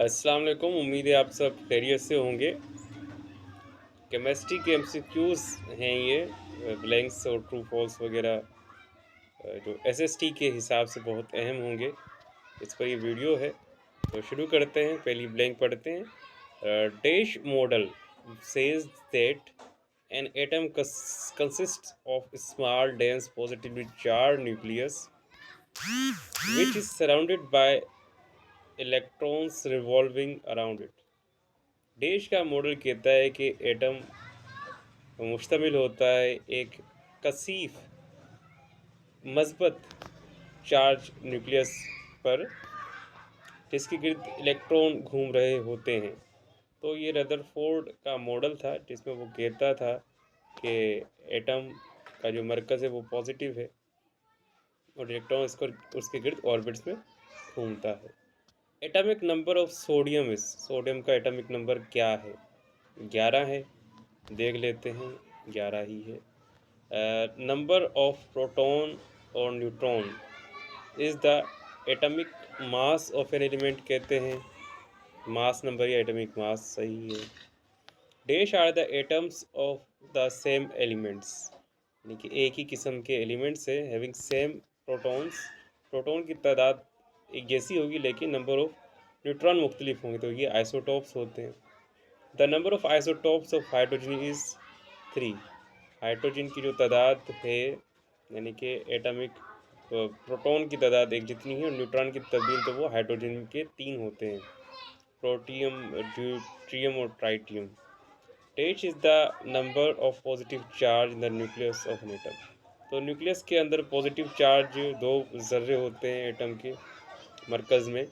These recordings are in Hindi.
अस्सलाम वालेकुम। उम्मीद है आप सब खैरियत से होंगे। केमिस्ट्री के एमसीक्यूज़ हैं ये, ब्लैंक्स और ट्रू फॉल्स वगैरह, जो एसएसटी के हिसाब से बहुत अहम होंगे। इस पर ये वीडियो है, तो शुरू करते हैं। पहली ब्लैंक पढ़ते हैं। Dash model says that an atom consists of small dense positively charged nucleus which is surrounded by electrons revolving around it। Dash का मॉडल कहता है कि एटम मुश्तमिल होता है एक कसीफ मज़बूत चार्ज न्यूक्लियस पर, जिसके गिर्द इलेक्ट्रॉन घूम रहे होते हैं। तो ये रदरफोर्ड का मॉडल था, जिसमें वो कहता था कि एटम का जो मरकज़ है वो पॉजिटिव है और इलेक्ट्रॉन उसके गिर्द ऑर्बिट्स में घूमता है। Atomic number of sodium sodium का एटॉमिक नंबर क्या है? 11 है। देख लेते हैं, 11 ही है। नंबर ऑफ प्रोटॉन और neutron is the atomic mass of an element कहते हैं। मास नंबर या एटॉमिक मास सही है। Dash are the atoms of the same elements, यानी कि एक ही किस्म के एलिमेंट्स है। हैविंग सेम प्रोटॉन्स, प्रोटॉन की तादाद एक जैसी होगी लेकिन नंबर ऑफ न्यूट्रॉन मुख्तलिफ होंगे, तो ये आइसोटॉप्स होते हैं। The number of isotopes of hydrogen is 3। Hydrogen की जो तादाद है, यानी कि एटॉमिक प्रोटॉन की तादाद एक जितनी है और न्यूट्रॉन की तब्दील तो वो हाइड्रोजन के 3 होते हैं, प्रोटियम, ड्यूट्रियम और tritium. H is the number of positive charge in the nucleus of an atom. तो न्यूक्लियस के अंदर पॉजिटिव चार्ज 2 ज़र्रे होते हैं एटम के मरकज़ में,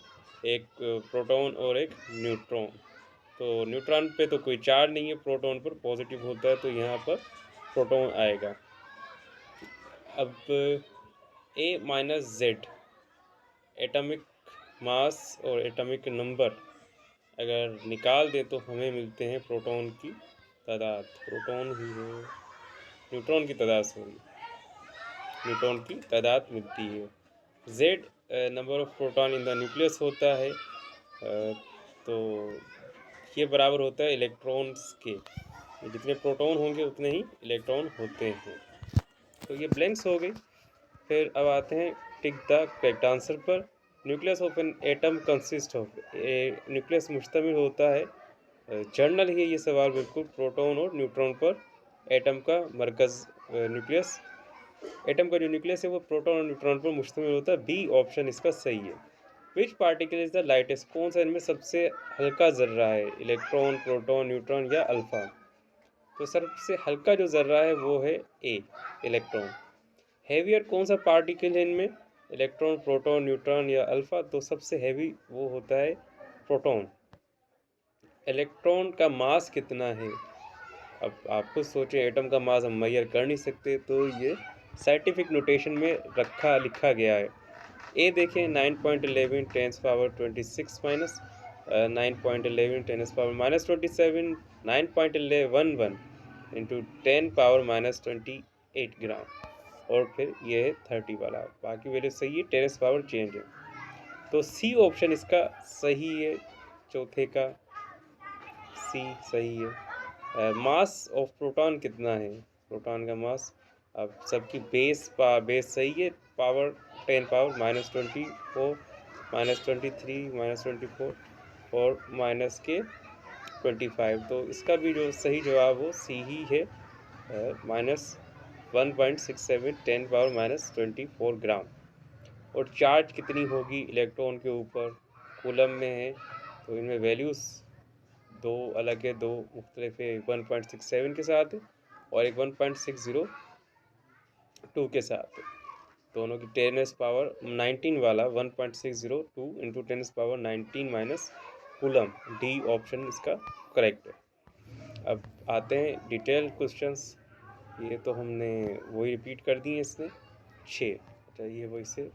एक प्रोटॉन और एक न्यूट्रॉन। तो न्यूट्रॉन पे तो कोई चार्ज नहीं है, प्रोटॉन पर पॉजिटिव होता है, तो यहाँ पर प्रोटॉन आएगा। अब A minus Z atomic mass और एटॉमिक नंबर अगर निकाल दें तो हमें मिलते हैं प्रोटॉन की तादाद। प्रोटॉन ही है, न्यूट्रॉन की तादाद सॉरी, न्यूट्रॉन की तादाद मिलती है। Z number of proton in the nucleus होता है। तो ये बराबर होता है इलेक्ट्रॉन्स के, जितने प्रोटॉन होंगे उतने ही इलेक्ट्रॉन होते हैं। तो ये ब्लैंक्स हो गई। फिर अब आते हैं टिक द करेक्ट आंसर पर। Nucleus of an atom consist of, nucleus मुश्तमिल होता है, जर्नल ही है ये सवाल बिल्कुल, प्रोटॉन और न्यूट्रॉन पर। एटम का मरकज़ न्यूक्लियस, एटम का जो न्यूक्लियस है वो प्रोटॉन और न्यूट्रॉन पर मुश्तमिल होता है। बी ऑप्शन इसका सही है। विच पार्टिकल इज़ द लाइटेस्ट, कौन सा इनमें सबसे हल्का ज़र्रा है? इलेक्ट्रॉन, प्रोटॉन, न्यूट्रॉन या अल्फ़ा? तो सबसे हल्का जो ज़र्रा है वो है ए, इलेक्ट्रॉन। हैवियर कौन सा पार्टिकल है इनमें? इलेक्ट्रॉन, प्रोटॉन, न्यूट्रॉन या अल्फ़ा? तो सबसे हैवी वो होता है प्रोटॉन। इलेक्ट्रॉन का मास कितना है? अब आप खुद सोचें, एटम का मास हम मेजर कर नहीं सकते, तो ये साइंटिफिक नोटेशन में लिखा गया है। ए देखें, 9.11 10 power 26 minus 9.11 10 power minus 27, 9.11 into 10 power minus 28 ग्राम, और फिर ये है 30 वाला। बाकी वैल्यू सही है, 10 पावर चेंज है। तो सी ऑप्शन इसका सही है, चौथे का सी सही है। मास ऑफ प्रोटॉन कितना है? प्रोटॉन का मास, अब सबकी बेस सही है, power 10 power minus 24 minus 23 minus 24 और माइनस के 25। तो इसका भी जो सही जवाब वो सी ही है, माइनस 1.67 10 पावर माइनस 24 ग्राम। और चार्ज कितनी होगी इलेक्ट्रॉन के ऊपर? कूलम में है, तो इनमें वैल्यूज़ दो अलग है, दो मुख्तलिफ है। 1.67 के साथ और एक 1.602 के साथ। दोनों की 10 पावर 19 वाला 1.602 into 10 power 19 minus coulomb. D option इसका करेक्ट है। अब आते हैं डिटेल क्वेश्चंस। ये तो हमने वही रिपीट कर दिए इसमें 6। अच्छा, ये वही से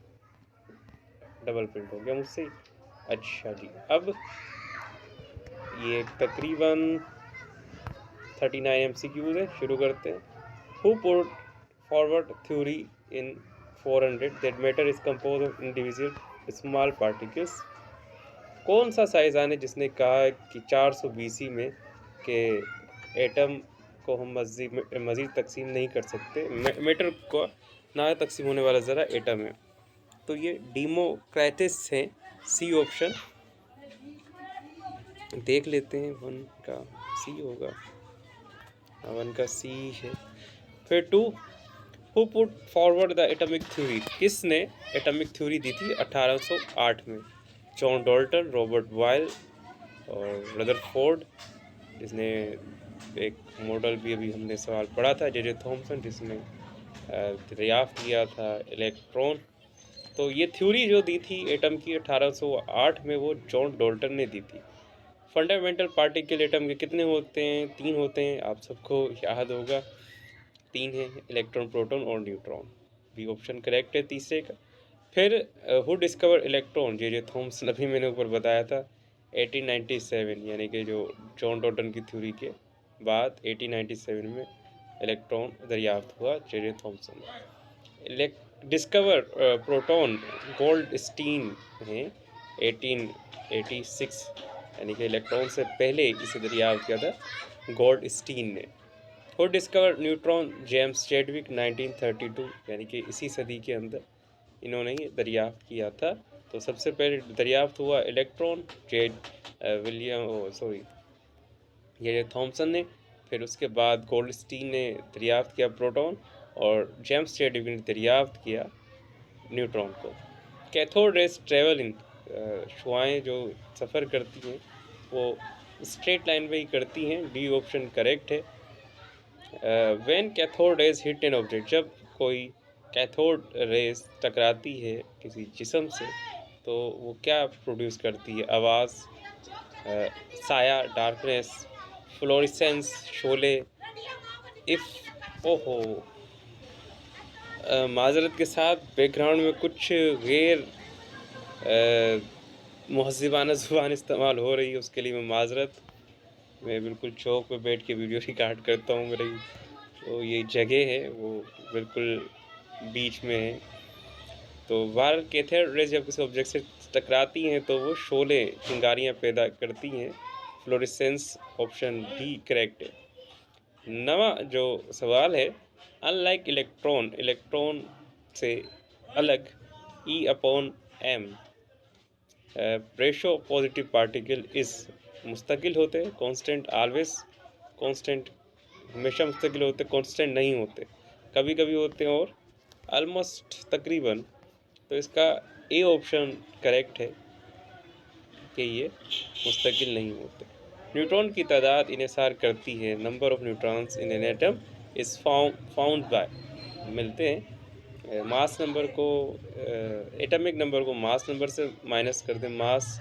डबल प्रिंट हो गया मुझसे। अच्छा जी, अब ये तकरीबन 39 MCQs है, शुरू करते हैं। Who put forward theory in 400 that matter is composed of individual small particles? कौन सा साइंसदान है जिसने कहा कि 400 बीसी में के एटम को हम मज़ीद तक़सीम नहीं कर सकते, मैटर को ना तक़सीम होने वाला ज़रा एटम है। तो ये डेमोक्रिटस हैं, सी ऑप्शन देख लेते हैं। 1 का सी होगा, 1 का सी है। फिर 2, who put forward the atomic theory, किसने एटॉमिक थ्योरी दी थी 1808 में? जॉन डाल्टन, रॉबर्ट बॉयल और रदरफोर्ड, जिसने एक मॉडल भी अभी हमने सवाल पढ़ा था, जे थॉमसन, जिसने दरियाफ्त किया था इलेक्ट्रॉन। तो ये थ्योरी जो दी थी एटम की 1808 में, वो जॉन डाल्टन ने दी थी। फंडामेंटल पार्टिकल एटम के कितने होते हैं? 3 होते हैं, आप सबको याद होगा, 3 हैं, इलेक्ट्रॉन, प्रोटॉन और न्यूट्रॉन। बी ऑप्शन करेक्ट है तीसरे का। फिर who discover electron, J Thomson, अभी मैंने ऊपर बताया था 1897, यानी कि जो जॉन डाल्टन की थ्योरी के बाद 1897 में इलेक्ट्रॉन दरियाफ्त हुआ J Thomson. Discover proton Goldstein हैं 1886, यानी कि इलेक्ट्रॉन से पहले इसे दरियाफ्त किया था गोल्डस्टीन ने। और डिस्कवर न्यूट्रॉन, जेम्स चैडविक 1932, यानी कि इसी सदी के अंदर इन्होंने ही दरियाफ्त किया था। तो सबसे पहले दरियाफ्त हुआ इलेक्ट्रॉन ये थॉमसन ने, फिर उसके बाद गोल्डस्टीन ने दरियाफ्त किया प्रोटॉन, और जेम्स चैडविक ने दरियाफ्त किया न्यूट्रॉन को। कैथोड रेज ट्रेवल इन, शुआएँ जो सफ़र करती हैं वो स्ट्रेट लाइन में ही करती हैं, डी ऑप्शन करेक्ट है। When cathode rays hit an object, जब कोई कैथोड रेज टकराती है किसी जिस्म से तो वो क्या प्रोड्यूस करती है? आवाज़, साया, डार्कनेस, फ्लोरेसेंस, शोले, इफ़ ओहो माज़रत के साथ बैकग्राउंड में कुछ गैर मुहज़्ज़िबाना ज़ुबान इस्तेमाल हो रही है, उसके लिए मैं माज़रत। मैं बिल्कुल चौक पे बैठ के वीडियो रिकॉर्ड करता हूँ, मेरी तो ये जगह है वो बिल्कुल बीच में है। तो वार कैथोड रेज जब किसी ऑब्जेक्ट से टकराती हैं तो वो शोले, चिंगारियाँ पैदा करती हैं, फ्लोरेसेंस, ऑप्शन डी करेक्ट है। नवा जो सवाल है, अनलाइक इलेक्ट्रॉन, इलेक्ट्रॉन से अलग E/m प्रेशो पॉजिटिव पार्टिकल इस मुस्तकिल होते हैं, कांस्टेंट, ऑलवेज कांस्टेंट, हमेशा मुस्तकिल होते, कांस्टेंट नहीं होते, कभी कभी होते हैं, और ऑलमोस्ट, तकरीबन। तो इसका ए ऑप्शन करेक्ट है कि ये मुस्तकिल नहीं होते। न्यूट्रॉन की तादाद इन्हिसार करती है, number of neutrons in an atom is found by, मिलते हैं मास नंबर को, एटॉमिक नंबर को मास नंबर से माइनस कर दें, मास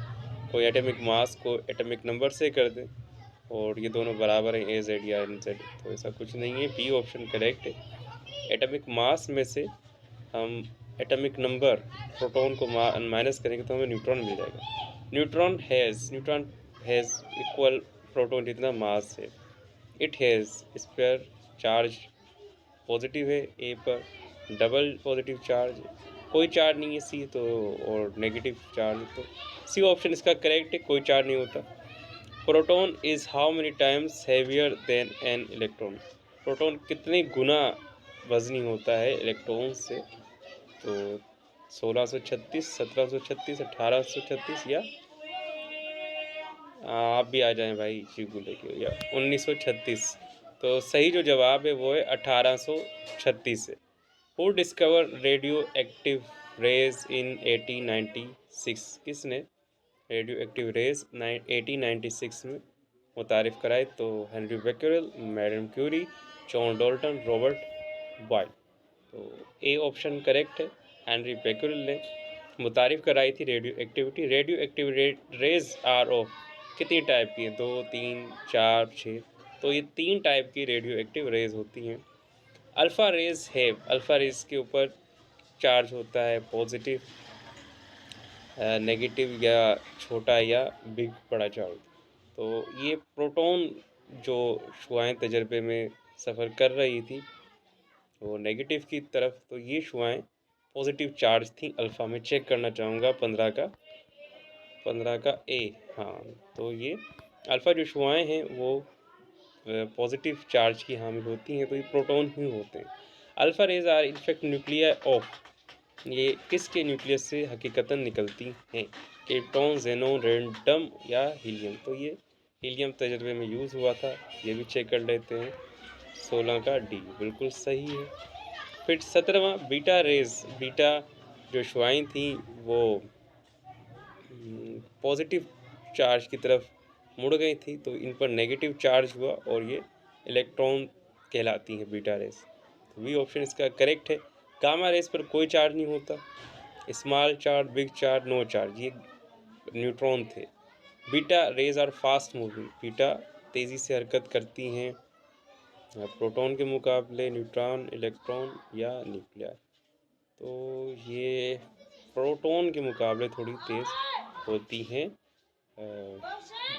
को एटॉमिक मास को एटॉमिक नंबर से कर दें, और ये दोनों बराबर हैं, AZ या NZ। तो ऐसा कुछ नहीं है, बी ऑप्शन करेक्ट है। एटॉमिक मास में से हम एटॉमिक नंबर प्रोटॉन को माइनस करेंगे तो हमें न्यूट्रॉन मिल जाएगा। न्यूट्रॉन हैज़ इक्वल प्रोटॉन जितना मास है। It has square charge, positive है ए पर, डबल पॉजिटिव चार्ज, कोई चार्ज नहीं है सी तो, और नेगेटिव चार्ज, तो सी ऑप्शन इसका करेक्ट है, कोई चार्ज नहीं होता। Proton is how many times heavier than an electron, proton कितने गुना वज़नी होता है इलेक्ट्रॉन से? तो 1636, 1736, 1836, या आप भी आ जाएं भाई चीकू लेके, या 1936। तो सही जो जवाब है वो है 1836 है। Who discover radioactive rays in 1896, किसने रेडियो एक्टिव रेज 1896 में मुतारिफ़ कराए? तो Henry Becquerel, madam Curie, John Dalton, Robert Boyle. तो ए ऑप्शन करेक्ट है, हेनरी बेक्यूरेल ने मुतारिफ़ कराई थी radioactivity. Radioactive rays are of कितनी टाइप की हैं? 2, 3, 4, 6। तो ये 3 टाइप की रेडियो एक्टिव रेज होती हैं। अल्फ़ा रेज है, अल्फ़ा रेज के ऊपर चार्ज होता है पॉजिटिव, नेगेटिव या छोटा या बिग, बड़ा चार्ज। तो ये प्रोटॉन जो शुआएँ तजर्बे में सफ़र कर रही थी वो नेगेटिव की तरफ, तो ये शुआएँ पॉजिटिव चार्ज थी अल्फ़ा में। चेक करना चाहूँगा 15 का 15 का ए। हाँ, तो ये अल्फ़ा जो शुआएँ हैं वो पॉजिटिव चार्ज की हामिल होती हैं, तो ये प्रोटॉन ही होते हैं। Alpha rays are in fact nuclear of, ये किसके न्यूक्लियस से हकीकतन निकलती हैं? केप्टॉन, ज़ेनॉन, रेडियम या हीलियम? तो ये हीलियम तजर्बे में यूज़ हुआ था, ये भी चेक कर लेते हैं। 16 का डी बिल्कुल सही है। फिर 17वां बीटा रेज़, बीटा जो शुआएँ थीं वो पॉजिटिव चार्ज की तरफ मुड़ गई थी, तो इन पर नेगेटिव चार्ज हुआ और ये इलेक्ट्रॉन कहलाती हैं बीटा रेस। तो बी ऑप्शन इसका करेक्ट है। गामा रेस पर कोई चार्ज नहीं होता, small charge, big charge, no charge, ये न्यूट्रॉन थे। Beta rays are fast moving, beta तेज़ी से हरकत करती हैं प्रोटॉन के मुकाबले, न्यूट्रॉन, इलेक्ट्रॉन या न्यूक्लियर। तो ये प्रोटॉन के मुकाबले थोड़ी तेज़ होती हैं।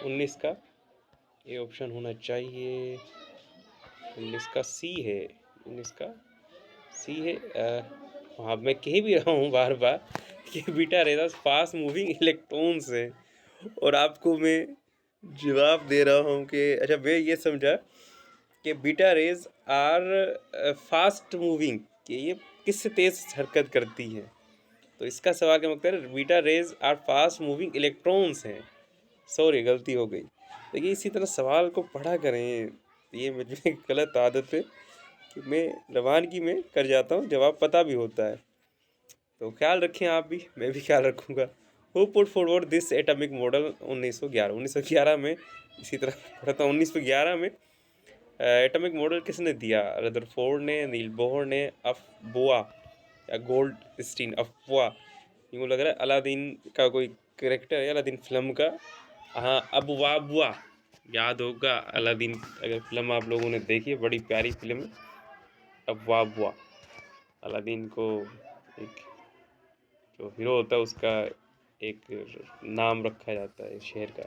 19 का ये ऑप्शन होना चाहिए, 19 का सी है, 19 का सी है। हाँ, मैं कह भी रहा हूँ बार बार कि beta rays fast moving electrons है, और आपको मैं जवाब दे रहा हूँ कि अच्छा, मैं ये समझा कि beta rays are fast moving, कि ये किससे तेज़ हरकत करती हैं। तो इसका सवाल का मतलब beta rays are fast moving electrons हैं। सॉरी, गलती हो गई। तो ये इसी तरह सवाल को पढ़ा करें, ये मुझे गलत आदत है कि मैं रवानगी में कर जाता हूँ, जवाब पता भी होता है। तो ख्याल रखें आप भी, मैं भी ख्याल रखूँगा। Who put forward this atomic model 1911 में, इसी तरह पढ़ा था 1911 में एटॉमिक मॉडल किसने दिया? रदरफोर्ड ने, नील बोहर ने, अफबुआ या गोल्डस्टीन? अफबुआ, यूँ लग रहा है अलादीन का कोई कैरेक्टर है, अलादीन फिल्म का। हाँ, अबवाबुआ, याद होगा अलादीन, अगर फिल्म आप लोगों ने देखी है, बड़ी प्यारी फिल्म है अबवाबुआ। अलादीन को एक जो हीरो होता है उसका एक नाम रखा जाता है शहर का।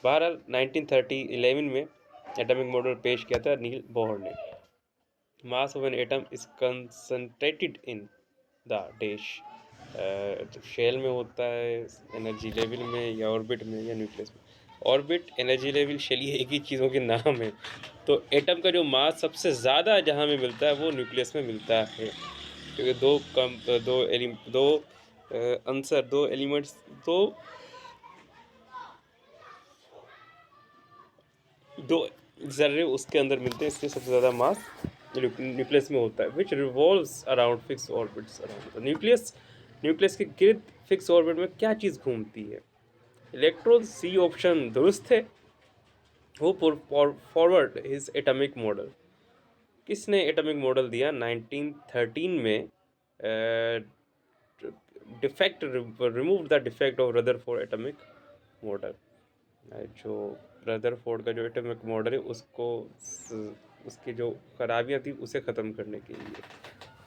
बहरहाल 1911 में एटॉमिक मॉडल पेश किया था नील बोहर ने। Mass of an atom is concentrated in the dash, shell में होता है, एनर्जी लेवल में, या ऑर्बिट में, या न्यूक्लियस में। ऑर्बिट, एनर्जी लेवल, शेल, ये एक ही चीज़ों के नाम है। तो एटम का जो मास सबसे ज़्यादा जहाँ में मिलता है वो न्यूक्लियस में मिलता है, क्योंकि दो आंसर, दो एलिमेंट्स, दो जर्रे उसके अंदर मिलते हैं, इसलिए सबसे ज़्यादा मास न्यूक्लियस में होता है। विच revolves around fix orbits around nucleus, nucleus के गिर्द फिक्स ऑर्बिट में क्या चीज़ घूमती है? इलेक्ट्रॉन। सी ऑप्शन दुरुस्त है। Who forward his atomic model, किसने एटॉमिक मॉडल दिया 1913 में? Defect, remove the defect of Rutherford atomic model, जो रदरफोर्ड का जो एटॉमिक मॉडल है उसको उसकी जो खराबियां थी उसे ख़त्म करने के लिए।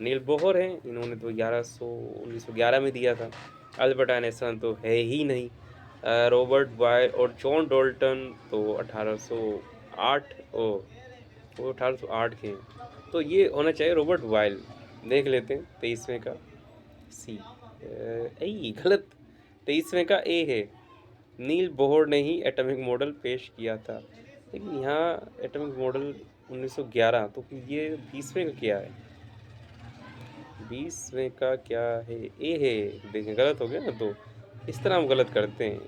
नील बोहर हैं, इन्होंने तो 1911 में दिया था। अल्बर्ट आइंस्टाइन तो है ही नहीं। रॉबर्ट बॉयल और जॉन डॉल्टन तो 1808, वो 1808 के हैं। तो ये होना चाहिए रॉबर्ट बॉयल। देख लेते हैं 23वें का सी। गलत, 23वें का ए है। नील बोहर ने ही एटॉमिक मॉडल पेश किया था, लेकिन यहाँ एटॉमिक मॉडल 1911, तो फिर ये 20वें का क्या है? 20वें का क्या है? ए है। देखें, गलत हो गया ना, तो इस तरह हम गलत करते हैं।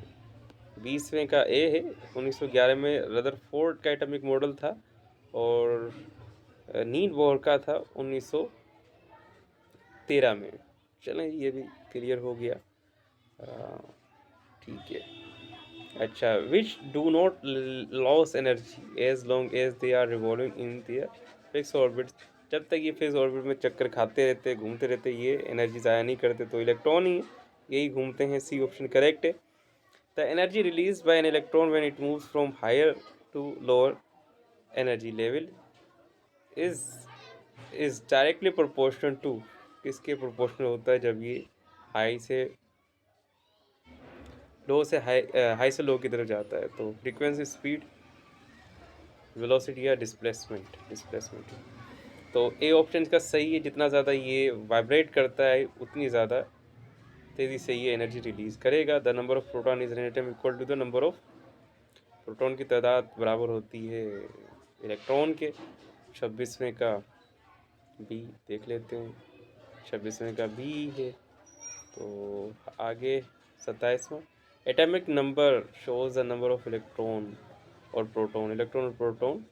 20वें का ए है। 1911 में रदरफोर्ड का एटॉमिक मॉडल था, और नील बोहर का था 1913 में। चलें, ये भी क्लियर हो गया। ठीक है। अच्छा, which do not loss energy as long as they are revolving in their fix orbit, जब तक ये फिक्स ऑर्बिट में चक्कर खाते रहते, घूमते रहते, ये एनर्जी ज़ाया नहीं करते, तो इलेक्ट्रॉन ही यही घूमते हैं। सी ऑप्शन करेक्ट है। The energy release by an electron when it moves from higher to lower energy level is directly proportional to, किसके प्रोपोर्शनल होता है? जब ये हाई से लो से हाई से लो की तरफ जाता है, तो फ्रीक्वेंसी, स्पीड, वेलोसिटी या डिस्प्लेसमेंट। तो ए ऑप्शन का सही है। जितना ज़्यादा ये वाइब्रेट करता है उतनी ज़्यादा तेज़ी से ये एनर्जी रिलीज़ करेगा। The number of proton is an atom equal to the number of proton की तादाद बराबर होती है इलेक्ट्रॉन के। 26वें का बी देख लेते हैं, 26वें का बी है। तो आगे 27वां, atomic number shows the number of electron और प्रोटॉन। इलेक्ट्रॉन और प्रोटॉन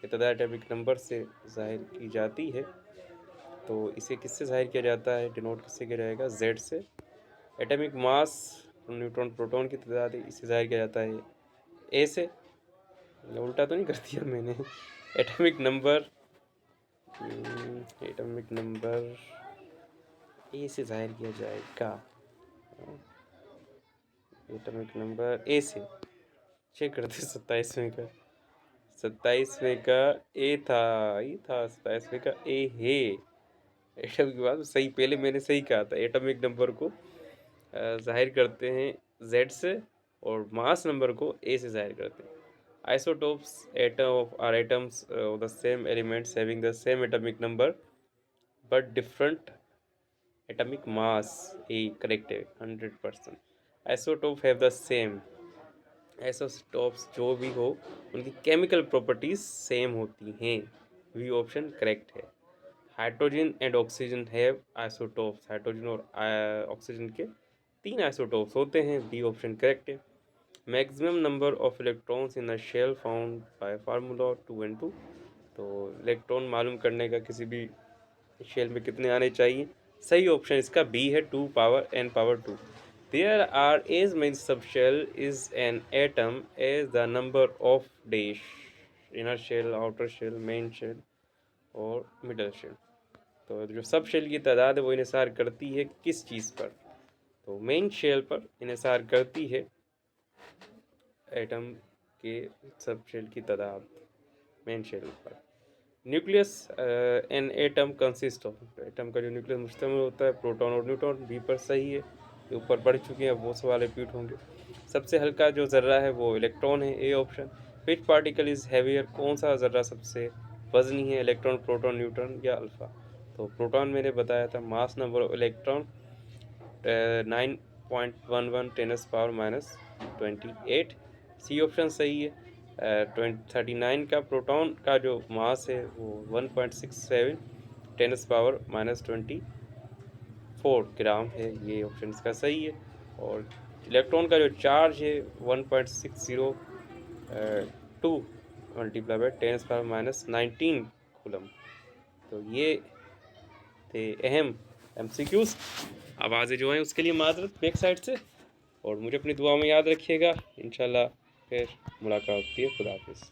की तादाद एटॉमिक नंबर से जाहिर की जाती है। तो इसे किससे जाहिर किया जाता है, डिनोट किससे किया जाएगा, जेड से। एटॉमिक मास न्यूट्रॉन प्रोटॉन की तादाद इसे जाहिर किया जाता है ए से। उल्टा तो नहीं कर दिया मैंने। एटॉमिक नंबर ए से जाहिर किया जाएगा। एटॉमिक नंबर ए से चेक करते। 27वें का ए था, 27वें का ए है। एटम की बात सही, पहले मैंने सही कहा था। एटॉमिक नंबर को जाहिर करते हैं जेड से और मास नंबर को ए से जाहिर करते हैं। Isotopes are atoms of the same elements having the same atomic number but different atomic mass. A correct है 100%। Isotope have the same, isotopes जो भी हो उनकी केमिकल प्रॉपर्टीज सेम होती हैं। वी ऑप्शन करेक्ट है। Hydrogen and oxygen have isotopes. Hydrogen और ऑक्सीजन के 3 आइसोटोप्स होते हैं। बी ऑप्शन करेक्ट है। Maximum number of electrons in a shell found by formula 2n2। तो इलेक्ट्रॉन मालूम करने का किसी भी शेल में कितने आने चाहिए, सही ऑप्शन इसका बी है, 2 power n power 2। There are as many subshell is an atom as the number of dash, inner shell, outer shell, main shell और middle shell। तो जो सब शेल की तादाद है वो इन्हिसार करती है किस चीज़ पर, तो मेन शेल पर इन्हिसार करती है एटम के सब शेल की तादाद मेन शेल पर। Nucleus an atom consist of. Atom का जो न्यूक्लियस मुश्तमिल होता है प्रोटॉन और न्यूट्रॉन। बी पर सही है, ये ऊपर बढ़ चुके हैं, वो सवाल रिपीट होंगे। सबसे हल्का जो ज़र्रा है वो इलेक्ट्रॉन है, A option. Which particle is heavier, कौन सा ज़र्रा सबसे वजनी है, इलेक्ट्रॉन, प्रोटॉन, न्यूट्रॉन या अल्फ़ा। तो प्रोटॉन मैंने बताया था। Mass number of electron 9.11 10⁻⁻28। C option सही है। 39 का प्रोटॉन का जो मास है वो 1.67 10⁻⁻24 ग्राम है, ये ऑप्शन इसका सही है। और इलेक्ट्रॉन का जो चार्ज है 1.602 मल्टीप्लाई बाय 10⁻⁻19 कूलम। तो ये थे अहम MCQs। आवाज़ें जो हैं उसके लिए माजरत बैक साइड से, और मुझे अपनी दुआ में याद रखिएगा। इंशाल्लाह फिर मुलाकात होती है। खुदा हाफिज़।